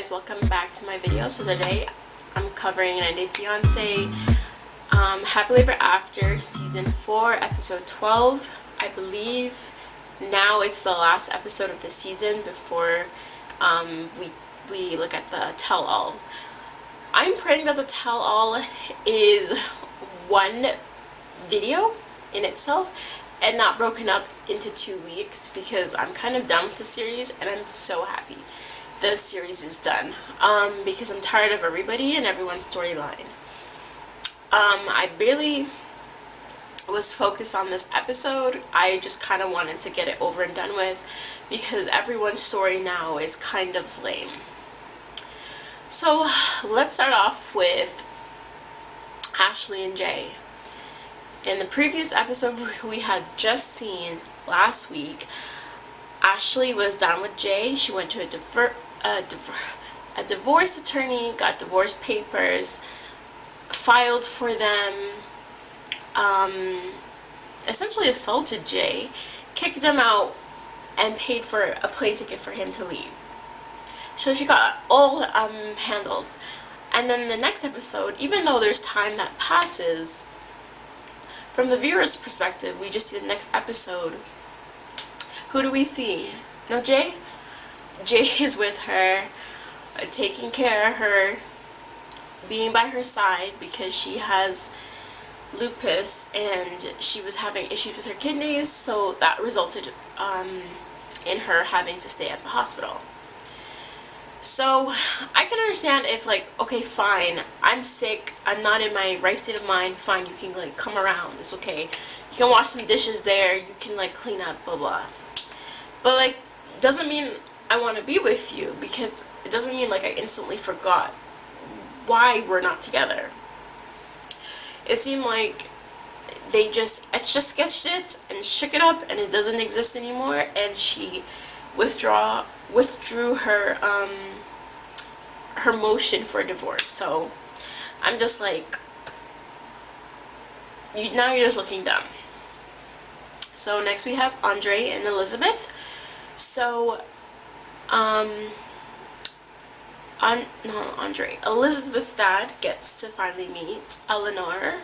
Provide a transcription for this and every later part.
guys, welcome back to my video. So today I'm covering 90 Day Fiance Happily Ever After season 4 episode 12. I believe now it's the last episode of the season before we look at the tell-all. I'm praying that the tell-all is one video in itself and not broken up into 2 weeks, because I'm kind of done with the series and I'm so happy the series is done, because I'm tired of everybody and everyone's storyline. I barely was focused on this episode. I just kind of wanted to get it over and done with because everyone's story now is kind of lame. So let's start off with Ashley and Jay. In the previous episode we had just seen last week, Ashley was done with Jay. She went to a divorce attorney, got divorce papers filed for them, essentially assaulted Jay, kicked him out, and paid for a plane ticket for him to leave. So she got all handled. And then the next episode, even though there's time that passes, from the viewer's perspective, we just see the next episode. Who do we see? No, Jay? Jay is with her, taking care of her, being by her side because she has lupus and she was having issues with her kidneys, so that resulted in her having to stay at the hospital. So I can understand if, like, okay, fine, I'm sick, I'm not in my right state of mind, fine, you can, like, come around, it's okay. You can wash some dishes there, you can, like, clean up, blah blah. But, like, doesn't mean I want to be with you, because it doesn't mean, like, I instantly forgot why we're not together. It seemed like they just sketched it and shook it up and it doesn't exist anymore, and she withdrew her her motion for divorce. So I'm just like, now you're just looking dumb. So next we have Andre and Elizabeth. So Elizabeth's dad gets to finally meet Eleanor,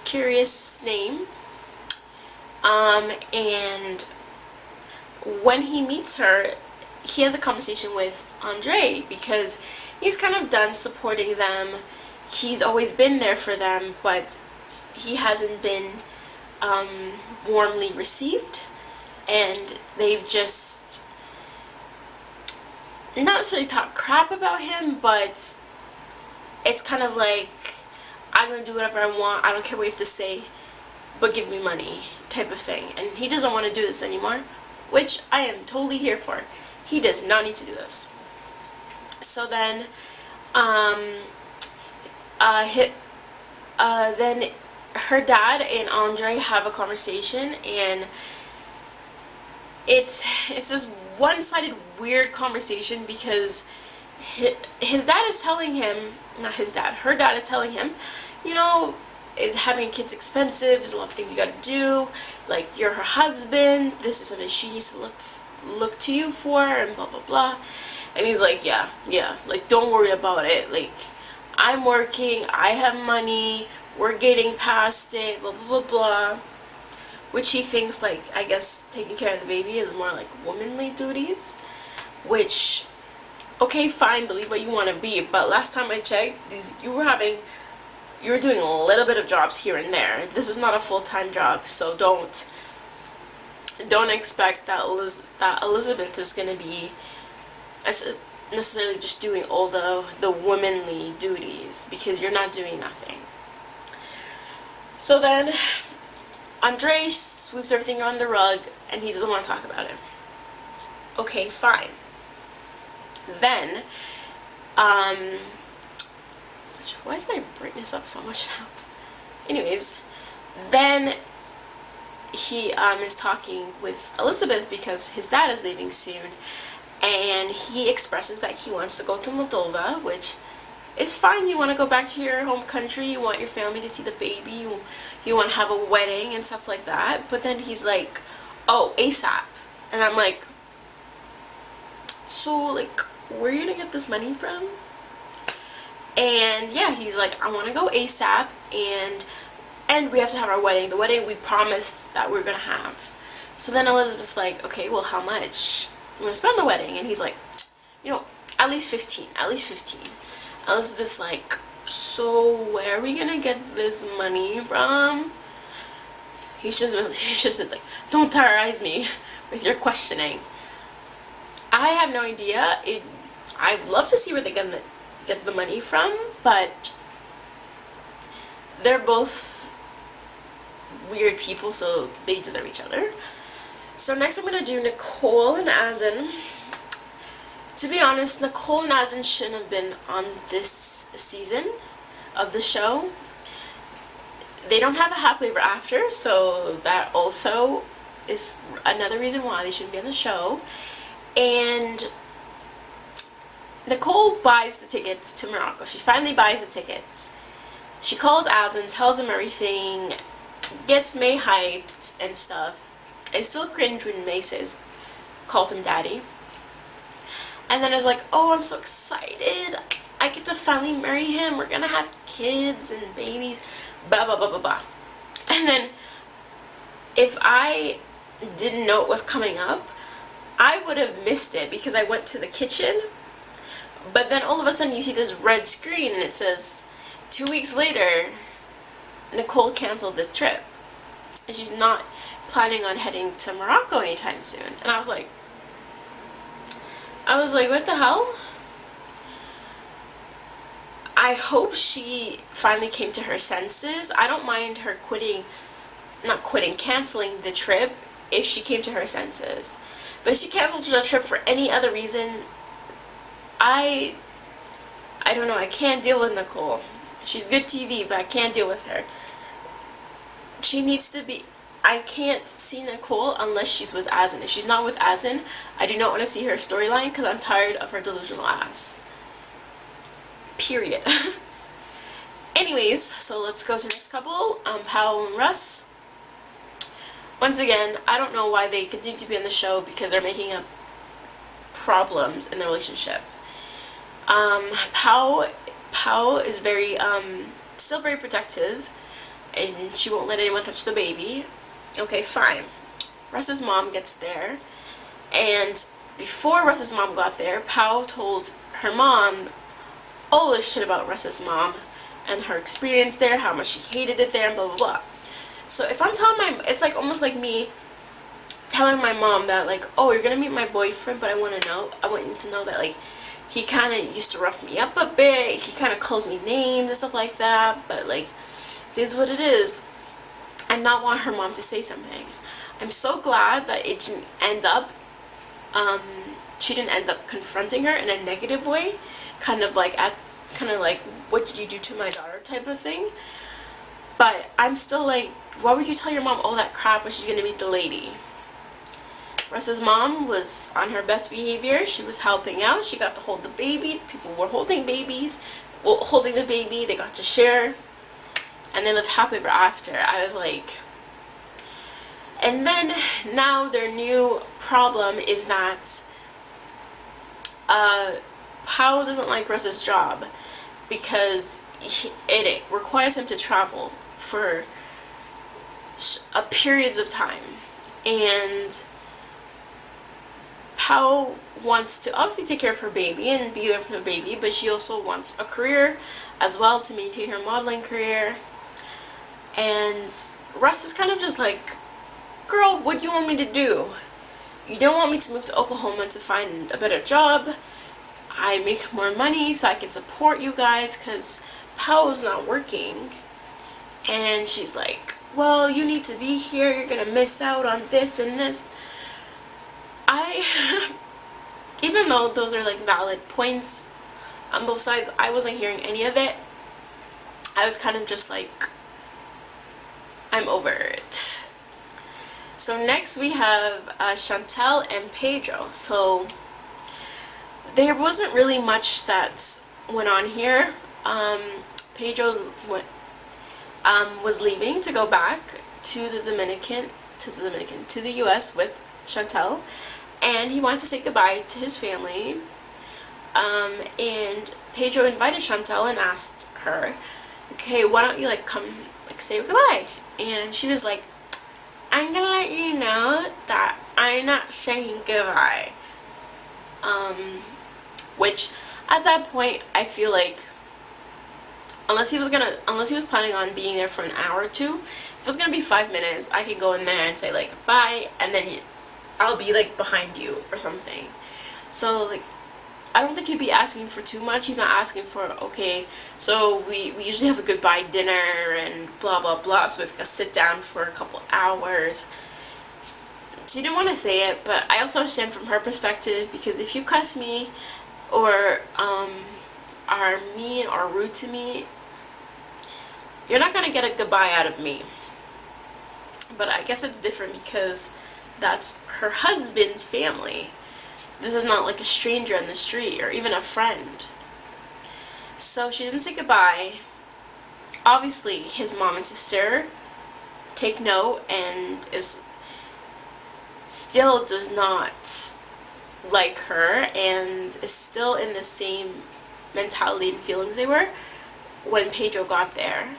curious name, and when he meets her, he has a conversation with Andre because he's kind of done supporting them. He's always been there for them, but he hasn't been warmly received, and they've just not necessarily talk crap about him, but it's kind of like, I'm gonna do whatever I want, I don't care what you have to say, but give me money type of thing. And he doesn't want to do this anymore, which I am totally here for. He does not need to do this. So then then her dad and Andre have a conversation, and it's this one-sided weird conversation because his dad is telling him, not his dad, her dad is telling him, you know, is having kids expensive, there's a lot of things you gotta do, like, you're her husband, this is something she needs to look to you for, and blah blah blah. And he's like, yeah, like, don't worry about it, like, I'm working, I have money, we're getting past it, blah blah blah blah. Which he thinks, like, I guess taking care of the baby is more like womanly duties, which, okay, fine, believe what you want to be, but last time I checked, you were doing a little bit of jobs here and there. This is not a full-time job, so don't expect that Elizabeth is going to be necessarily just doing all the womanly duties, because you're not doing nothing. So then Andre sweeps everything on the rug and he doesn't want to talk about it. Okay, fine. Then why is my brightness up so much now? Anyways, then he is talking with Elizabeth because his dad is leaving soon, and he expresses that he wants to go to Moldova, which is fine. You want to go back to your home country, you want your family to see the baby, you want to have a wedding and stuff like that. But then he's like, oh, ASAP. And I'm like, so, like, where are you gonna get this money from? And yeah, he's like, I want to go ASAP, and we have to have our wedding. The wedding we promised that we are gonna have. So then Elizabeth's like, okay, well, how much I'm gonna spend on the wedding? And he's like, you know, at least 15. At least 15. Elizabeth's like, so where are we gonna get this money from? He's just like, don't terrorize me with your questioning. I have no idea. I'd love to see where they're gonna get the money from, but they're both weird people, so they deserve each other. So next I'm gonna do Nicole and Asin. To be honest, Nicole and Asin shouldn't have been on this season of the show. They don't have a happily ever after, so that also is another reason why they shouldn't be on the show. And Nicole buys the tickets to Morocco. She finally buys the tickets. She calls Asin, tells him everything, gets May hyped and stuff. I still cringe when May calls him daddy. And then is like, oh, I'm so excited. I get to finally marry him. We're gonna have kids and babies. Blah, blah, blah, blah, blah. And then if I didn't know it was coming up, I would have missed it because I went to the kitchen. But then all of a sudden you see this red screen and it says 2 weeks later Nicole canceled the trip and she's not planning on heading to Morocco anytime soon. And I was like, what the hell? I hope she finally came to her senses. I don't mind her canceling the trip if she came to her senses. But if she canceled the trip for any other reason, I don't know, I can't deal with Nicole. She's good TV, but I can't deal with her. She needs to be, I can't see Nicole unless she's with Asin. If she's not with Asin, I do not want to see her storyline because I'm tired of her delusional ass. Period. Anyways, so let's go to the next couple, Powell and Russ. Once again, I don't know why they continue to be on the show because they're making up problems in the relationship. Powell is still very protective, and she won't let anyone touch the baby. Okay, fine. Russ's mom gets there, and before Russ's mom got there, Powell told her mom all this shit about Russ's mom and her experience there, how much she hated it there, and blah, blah, blah. So if I'm telling it's like almost like me telling my mom that, like, oh, you're gonna meet my boyfriend, but I want you to know that, like, he kind of used to rough me up a bit, he kind of calls me names and stuff like that, but, like, it is what it is, and not want her mom to say something. I'm so glad that it didn't end up, she didn't end up confronting her in a negative way, kind of like, what did you do to my daughter type of thing. But I'm still like, why would you tell your mom all that crap when she's gonna meet the lady? Russ's mom was on her best behavior. She was helping out. She got to hold the baby. People were holding babies. Well, holding the baby. They got to share. And they lived happily ever after. I was like... And then, now their new problem is that Powell doesn't like Russ's job because it requires him to travel for periods of time. And Powell wants to obviously take care of her baby and be there for the baby, but she also wants a career as well to maintain her modeling career. And Russ is kind of just like, girl, what do you want me to do? You don't want me to move to Oklahoma to find a better job. I make more money so I can support you guys because Powell's not working. And she's like, well, you need to be here. You're going to miss out on this and this. Even though those are like valid points on both sides, I wasn't hearing any of it. I was kind of just like, I'm over it. So next we have Chantelle and Pedro. So there wasn't really much that went on here. Pedro was leaving to go back to the US with Chantelle, and he wanted to say goodbye to his family. And Pedro invited Chantelle and asked her, okay, why don't you like come like say goodbye? And she was like, I'm gonna let you know that I'm not saying goodbye. Which at that point I feel like unless he was planning on being there for an hour or two, if it was gonna be 5 minutes, I could go in there and say like bye, and then I'll be like behind you or something. So like I don't think he'd be asking for too much. He's not asking for, okay, so we usually have a goodbye dinner and blah blah blah, so we have to sit down for a couple hours. She didn't want to say it, but I also understand from her perspective, because if you cuss me or are mean or rude to me, you're not gonna get a goodbye out of me. But I guess it's different because that's her husband's family. This is not like a stranger in the street or even a friend. So she doesn't say goodbye. Obviously his mom and sister take note and still does not like her and is still in the same mentality and feelings they were when Pedro got there.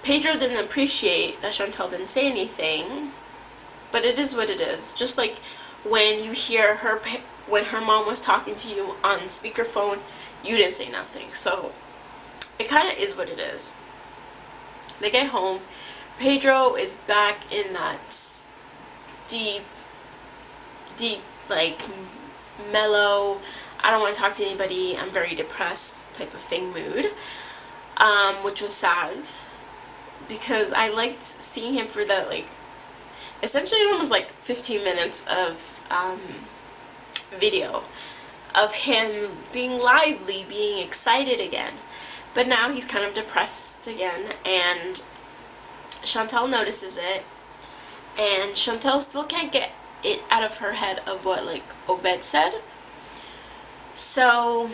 Pedro didn't appreciate that Chantelle didn't say anything, but it is what it is. Just like when you hear when her mom was talking to you on speakerphone, you didn't say nothing. So it kind of is what it is. They get home. Pedro is back in that deep, like mellow, I don't want to talk to anybody, I'm very depressed type of thing mood, which was sad because I liked seeing him for that, like, essentially almost like 15 minutes of video of him being lively, being excited again. But now he's kind of depressed again, and Chantelle notices it, and Chantelle still can't get it out of her head of what like Obed said. So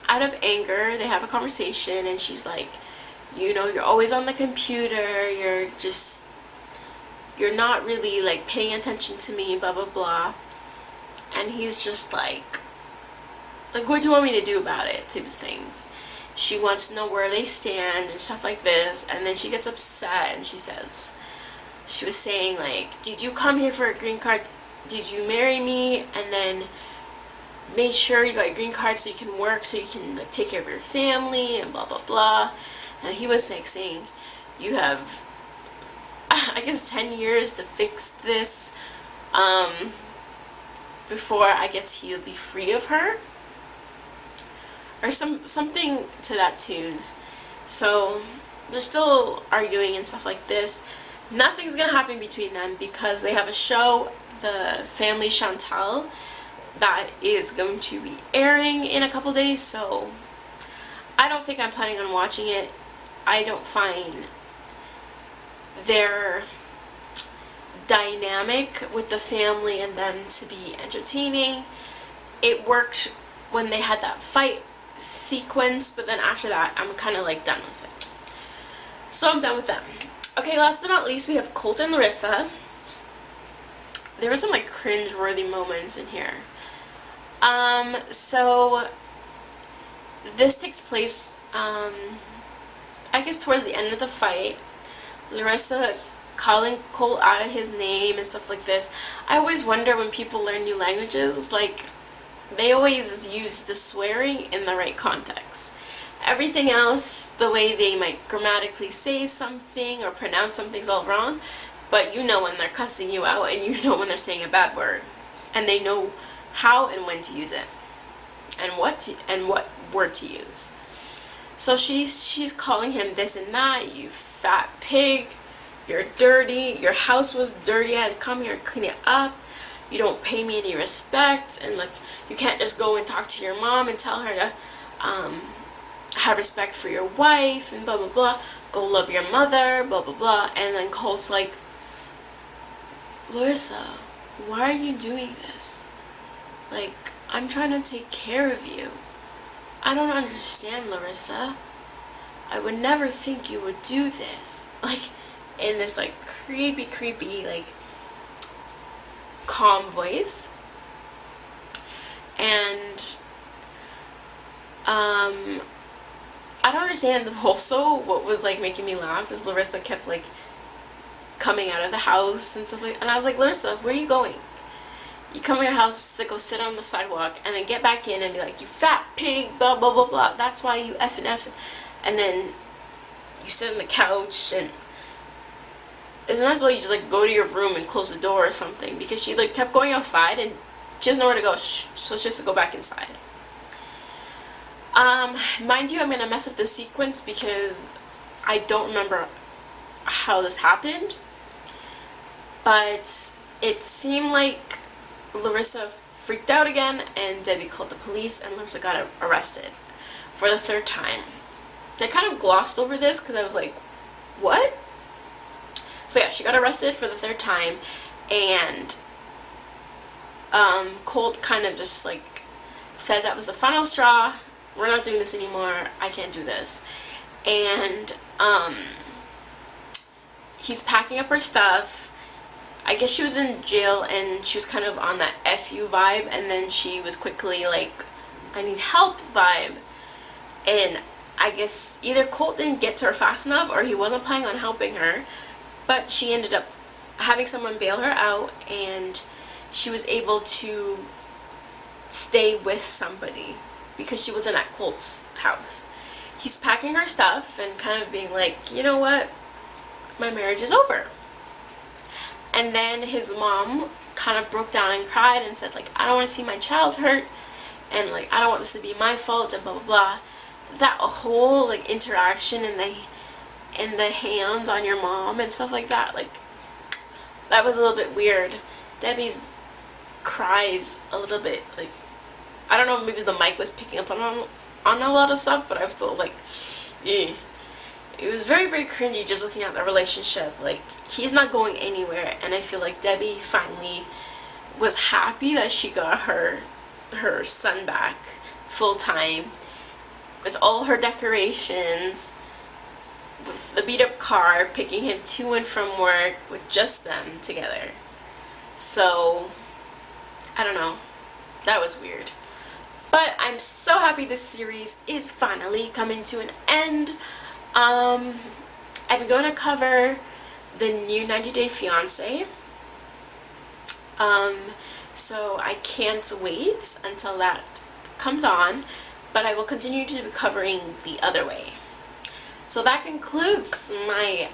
out of anger they have a conversation, and she's like, you know, you're always on the computer, you're not really like paying attention to me, blah blah blah. And he's just like what do you want me to do about it type of things. She wants to know where they stand and stuff like this, and then she gets upset and she was saying like, did you come here for a green card? Did you marry me and then make sure you got a green card so you can work, so you can like take care of your family and blah blah blah. And he was like saying, you have I guess 10 years to fix this before I guess he'll be free of her, or something to that tune. So they're still arguing and stuff like this. Nothing's gonna happen between them because they have a show, the Family Chantelle, that is going to be airing in a couple days, so I don't think I'm planning on watching it. I don't find their dynamic with the family and them to be entertaining. It worked when they had that fight sequence, but then after that I'm kind of like done with it. So I'm done with them. Okay, last but not least, we have Colt and Larissa. There were some like cringe-worthy moments in here. So this takes place I guess towards the end of the fight. Larissa calling Colt out of his name and stuff like this. I always wonder when people learn new languages, like, they always use the swearing in the right context. Everything else, the way they might grammatically say something or pronounce something's all wrong, but you know when they're cussing you out, and you know when they're saying a bad word, and they know how and when to use it, and what word to use. So she's calling him this and that, you fat pig, you're dirty, your house was dirty, I had to come here and clean it up, you don't pay me any respect, and like, you can't just go and talk to your mom and tell her to have respect for your wife, and blah blah blah, go love your mother, blah blah blah. And then Colt's like, Larissa, why are you doing this? Like, I'm trying to take care of you. I don't understand, Larissa. I would never think you would do this. Like, in this like creepy like calm voice. And I don't understand. Also, what was like making me laugh is Larissa kept like coming out of the house and stuff like, and I was like, Larissa, where are you going? You come in your house to go sit on the sidewalk and then get back in and be like, you fat pig, blah blah blah blah, that's why you effing F, and then you sit on the couch, and it's might as well you just like go to your room and close the door or something, because she like kept going outside and she has nowhere to go, so it's just to go back inside. Mind you, I'm gonna mess up the sequence because I don't remember how this happened, but it seemed like Larissa freaked out again and Debbie called the police and Larissa got arrested for the third time. They kind of glossed over this because I was like, what? So yeah, she got arrested for the third time, and Colt kind of just like said that was the final straw. We're not doing this anymore. I can't do this. And he's packing up her stuff. I guess she was in jail and she was kind of on that FU vibe, and then she was quickly like, I need help vibe. And I guess either Colt didn't get to her fast enough or he wasn't planning on helping her, but she ended up having someone bail her out and she was able to stay with somebody because she wasn't at Colt's house. He's packing her stuff and kind of being like, you know what, my marriage is over. And then his mom kind of broke down and cried and said like, I don't want to see my child hurt, and like, I don't want this to be my fault, and blah blah blah. That whole like interaction and the hands on your mom and stuff like that, like, that was a little bit weird. Debbie's cries a little bit, like, I don't know, maybe the mic was picking up on a lot of stuff, but I was still like, eh. It was very, very cringy just looking at the relationship. Like, he's not going anywhere, and I feel like Debbie finally was happy that she got her son back full time with all her decorations, with the beat up car, picking him to and from work with just them together. So, I don't know. That was weird. But I'm so happy this series is finally coming to an end. I'm going to cover the new 90 Day Fiance. So I can't wait until that comes on, but I will continue to be covering the other way. So that concludes my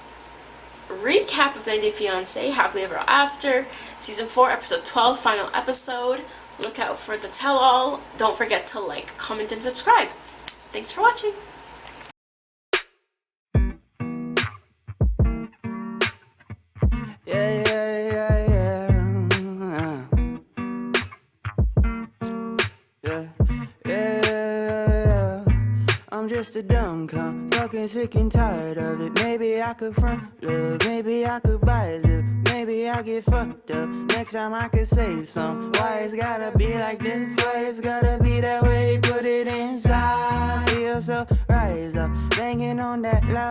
recap of 90 Day Fiance, Happily Ever After, Season 4, Episode 12, final episode. Look out for the tell-all. Don't forget to like, comment, and subscribe. Thanks for watching. I'm just a dumb cunt, fucking sick and tired of it. Maybe I could front love, maybe I could buy a zip, maybe I get fucked up. Next time I could save some. Why it's gotta be like this? Why it's gotta be that way? Put it inside. Feel so rise up, banging on that loud.